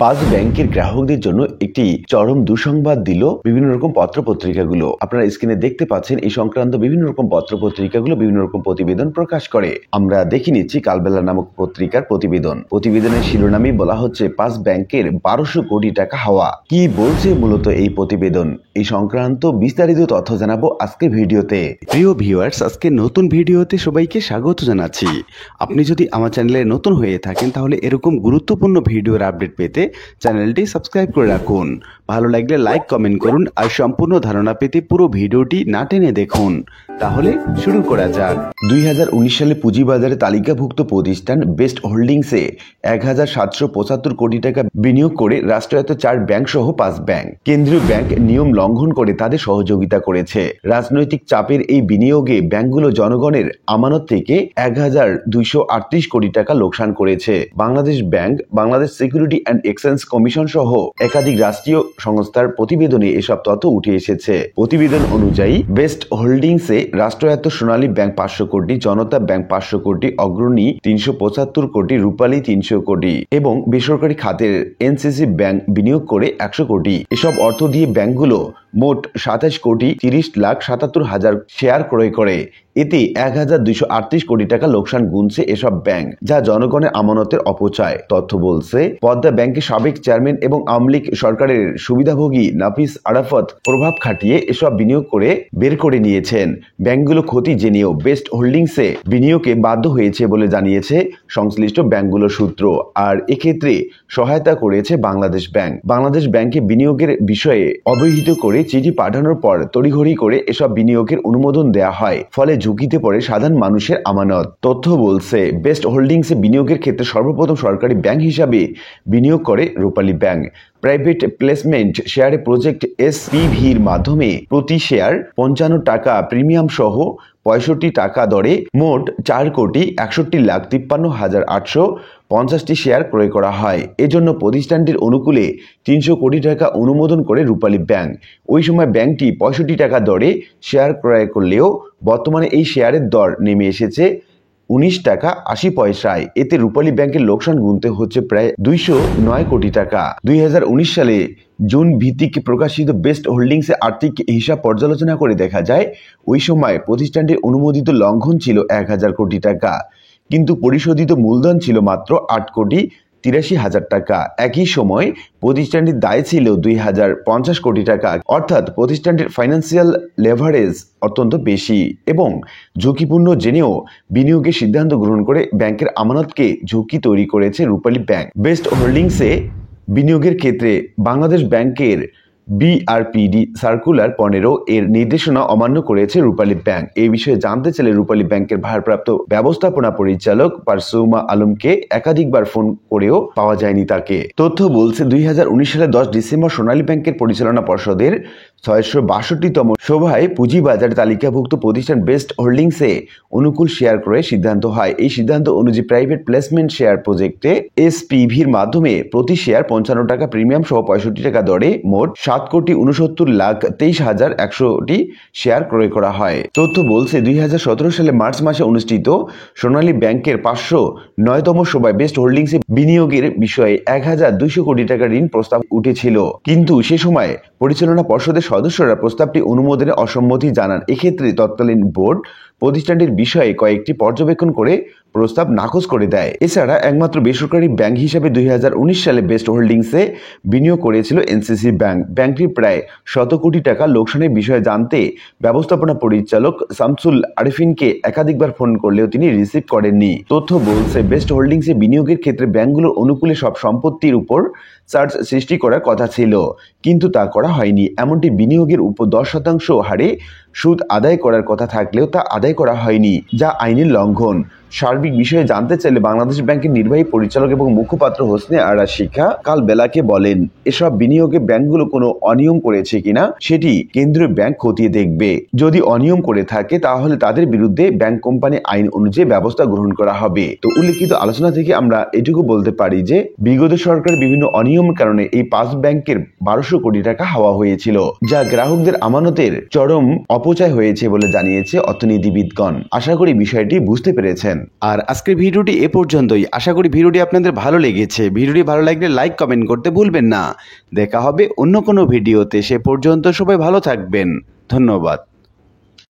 পাঁচ ব্যাংকের গ্রাহকদের জন্য একটি চরম দুঃসংবাদ দিল বিভিন্ন রকম পত্রপত্রিকাগুলো। আপনারা স্ক্রিনে দেখতে পাচ্ছেন এই সংক্রান্ত বিভিন্ন রকম পত্রপত্রিকাগুলো বিভিন্ন রকম প্রতিবেদন প্রকাশ করে। আমরা দেখে নিচ্ছি কালবেলা নামক পত্রিকার প্রতিবেদন। প্রতিবেদনের শিরোনামে বলা হচ্ছে পাঁচ ব্যাংকের 1200 কোটি টাকা হাওয়া। কি বলছে মূলত এই প্রতিবেদন, এই সংক্রান্ত বিস্তারিত তথ্য জানাবো আজকে ভিডিওতে। প্রিয় ভিউয়ার্স, আজকে নতুন ভিডিওতে সবাইকে স্বাগত জানাচ্ছি। আপনি যদি আমার চ্যানেলে নতুন হয়ে থাকেন তাহলে এরকম গুরুত্বপূর্ণ ভিডিওর আপডেট পেতে চ্যানেলটি সাবস্ক্রাইব করে রাখুন। ভালো লাগলে লাইক কমেন্ট করুন আর সম্পূর্ণ ধারণা পেতে পুরো ভিডিওটি না টেনে দেখুন। তাহলে শুরু করা যাক। 2019 সালে পুঁজিবাজারে তালিকাভুক্ত প্রতিষ্ঠান বেস্ট হোল্ডিংসে 1775 কোটি টাকা বিনিয়োগ করে রাষ্ট্রায়ত্ত 4 ব্যাংক সহ 5 ব্যাংক। কেন্দ্রীয় ব্যাংক নিয়ম লঙ্ঘন করে তাদের সহযোগিতা করেছে। রাজনৈতিক চাপের এই বিনিয়োগে ব্যাংকগুলো জনগণের আমানত থেকে 1238 কোটি টাকা লোকসান করেছে। Bangladesh bank, Bangladesh security and exchange commission সহ একাধিক রাষ্ট্রীয় সংস্থার প্রতিবেদনে এসব তথ্য উঠে এসেছে। প্রতিবেদন অনুযায়ী বেস্ট হোল্ডিংসে রাষ্ট্রায়ত্ত সোনালী ব্যাংক 500 কোটি, জনতা ব্যাংক 500 কোটি, অগ্রণী 375 কোটি, রূপালী 300 কোটি এবং বেসরকারি খাতের এনসিসি ব্যাংক বিনিয়োগ করে 100 কোটি। এসব অর্থ দিয়ে ব্যাংকগুলো মোট 27 কোটি 30,77,000 শেয়ার ক্রয় করে। এতে 1238 কোটি টাকা লোকসান গুনছে এসব ব্যাংক, যা জনগণের আমানতের অপচয়। তথ্য বলছে পদ্মা ব্যাংকের সাবেক চেয়ারম্যান এবং আওয়ামী লীগ সরকারের সুবিধাভোগী নাফিস আরাফাত প্রভাব খাটিয়ে এসব বিনিয়োগ করে বের করে নিয়েছেন। ব্যাংকগুলো ক্ষতি জেনেও বেস্ট হোল্ডিংসে বিনিয়োগে বাধ্য হয়েছে বলে জানিয়েছে সংশ্লিষ্ট ব্যাংকগুলোর সূত্র। আর এক্ষেত্রে সহায়তা করেছে বাংলাদেশ ব্যাংক। বাংলাদেশ ব্যাংকে বিনিয়োগের বিষয়ে অবহিত করে চিঠি পাঠানোর পর তড়িঘড়ি করে এসব বিনিয়োগের অনুমোদন দেয়া হয়, ফলে ঝুঁকিতে পড়ে সাধারণ মানুষের আমানত। তথ্য বলছে বেস্ট হোল্ডিংসে বিনিয়োগের ক্ষেত্রে সর্বপ্রথম সরকারি ব্যাংক হিসাবে বিনিয়োগ করে রূপালী ব্যাংক। প্রাইভেট প্লেসমেন্ট শেয়ারে প্রজেক্ট এসপিভির মাধ্যমে প্রতি শেয়ার 55 টাকা প্রিমিয়াম সহ 65 টাকা দরে মোট 4,61,53,850টি শেয়ার ক্রয় করা হয়। এজন্য প্রতিষ্ঠানটির অনুকূলে 300 কোটি টাকা অনুমোদন করে রূপালী ব্যাংক। ওই সময় ব্যাংকটি 65 টাকা দরে শেয়ার ক্রয় করলেও বর্তমানে এই শেয়ারের দর নেমে এসেছে 19 টাকা 80 পয়সায়। এতে রূপালী ব্যাংকের লোকসান গুনতে হচ্ছে প্রায় 209 কোটি টাকা। 2019 সালে জুন ভিত্তিক প্রকাশিত বেস্ট হোল্ডিংসে আর্থিক হিসাব পর্যালোচনা করে দেখা যায় ওই সময় প্রতিষ্ঠানটির অনুমোদিত লঙ্ঘন ছিল 1000 কোটি টাকা, কিন্তু পরিশোধিত মূলধন ছিল মাত্র 8,83,000 টাকা। একই সময় প্রতিষ্ঠানটির দায় ছিল 2,050 কোটি টাকা। অর্থাৎ প্রতিষ্ঠানটির ফাইন্যান্সিয়াল লেভারেজ অত্যন্ত বেশি এবং ঝুঁকিপূর্ণ জেনেও বিনিয়োগের সিদ্ধান্ত গ্রহণ করে ব্যাংকের আমানতকে ঝুঁকি তৈরি করেছে রূপালী ব্যাংক। বেস্ট হোল্ডিংসে বিনিয়োগের ক্ষেত্রে বাংলাদেশ ব্যাংকের BRPD সার্কুলার 15 এর নির্দেশনা অমান্য করেছে রূপালী ব্যাংক। এই বিষয়ে জানতে চাইলে রূপালী ব্যাংকের ভারপ্রাপ্ত ব্যবস্থাপনা পরিচালক পারসুমা আলমকে একাধিকবার ফোন করেও পাওয়া যায়নি তাকে। তথ্য বলছে 2019 সালের 10 ডিসেম্বর সোনালী ব্যাংকের পরিচালনা পর্ষদের 662তম সভায় পুঁজিবাজারে তালিকাভুক্ত প্রতিষ্ঠান বেস্ট হোল্ডিংসে অনুকূল শেয়ার ক্রয়ের সিদ্ধান্ত হয়। এই সিদ্ধান্ত অনুযায়ী প্রাইভেট প্লেসমেন্ট শেয়ার প্রজেক্টে এসপিভির মাধ্যমে প্রতি শেয়ার 55 টাকা প্রিমিয়াম সহ 65 টাকা দরে মোট 7,69,23,100টি শেয়ার ক্রয় করা হয়। তথ্য বলছে 2017 সালে মার্চ মাসে অনুষ্ঠিত সোনালী ব্যাংকের 509তম সভায় বেস্ট হোল্ডিংসে বিনিয়োগের বিষয়ে 1,200 কোটি টাকা ঋণ প্রস্তাব উঠেছিল, কিন্তু সে সময় পরিচালনা পর্ষদের সদস্যরা প্রস্তাবটি অনুমোদনে অসম্মতি জানান। এক্ষেত্রে তৎকালীন বোর্ড প্রতিষ্ঠানটির বিষয়ে কয়েকটি পর্যবেক্ষণ করে প্রস্তাব নাকচ করে দেয়। এছাড়া একমাত্র বেসরকারি ব্যাংক হিসেবে 2019 সালে বেস্ট হোল্ডিংসে বিনিয়োগ করেছিল এনসিসি ব্যাংক। ব্যাংকটির প্রায় 100 কোটি টাকা লোকসানের বিষয়ে জানতে ব্যবস্থাপনা পরিচালক শামসুল আরিফিনকে একাধিকবার ফোন করলেও তিনি রিসিভ করেননি। তথ্য বলছে বেস্ট হোল্ডিংসে বিনিয়োগের ক্ষেত্রে ব্যাংকগুলোর অনুকূলে সব সম্পত্তির উপর চার্জ সৃষ্টি করার কথা ছিল, কিন্তু তা করা হয়নি। এমনটি বিনিয়োগের উপর 10% হারে সুদ আদায় করার কথা থাকলেও তা আদায় করা হয়নি, যা আইনের লঙ্ঘন। সার্বিক বিষয়ে জানতে চাইলে বাংলাদেশ ব্যাংকের নির্বাহী পরিচালক এবং মুখপাত্র হোসনে আরা শিখা কাল বেলাকে বলেন, এসব বিনিয়োগে ব্যাংকগুলো কোনো অনিয়ম করেছে কিনা সেটি কেন্দ্রীয় ব্যাংক খতিয়ে দেখবে। যদি অনিয়ম করে থাকে তাহলে তাদের বিরুদ্ধে ব্যাংক কোম্পানি আইন অনুযায়ী ব্যবস্থা গ্রহণ করা হবে। তো উল্লেখিত আলোচনা থেকে আমরা এটুকু বলতে পারি যে বিগত সরকারের বিভিন্ন অনিয়মের কারণে এই 5 ব্যাংকের 1200 কোটি টাকা হাওয়া হয়েছিল, যা গ্রাহকদের আমানতের চরম অপচয় হয়েছে বলে জানিয়েছে অর্থনীতিবিদগণ। আশা করি বিষয়টি বুঝতে পেরেছেন। আর আজকের ভিডিওটি এ পর্যন্তই। আশা করি ভিডিওটি আপনাদের ভালো লেগেছে। ভিডিওটি ভালো লাগলে লাইক কমেন্ট করতে ভুলবেন না। দেখা হবে অন্য কোনো ভিডিওতে। সে পর্যন্ত সবাই ভালো থাকবেন। ধন্যবাদ।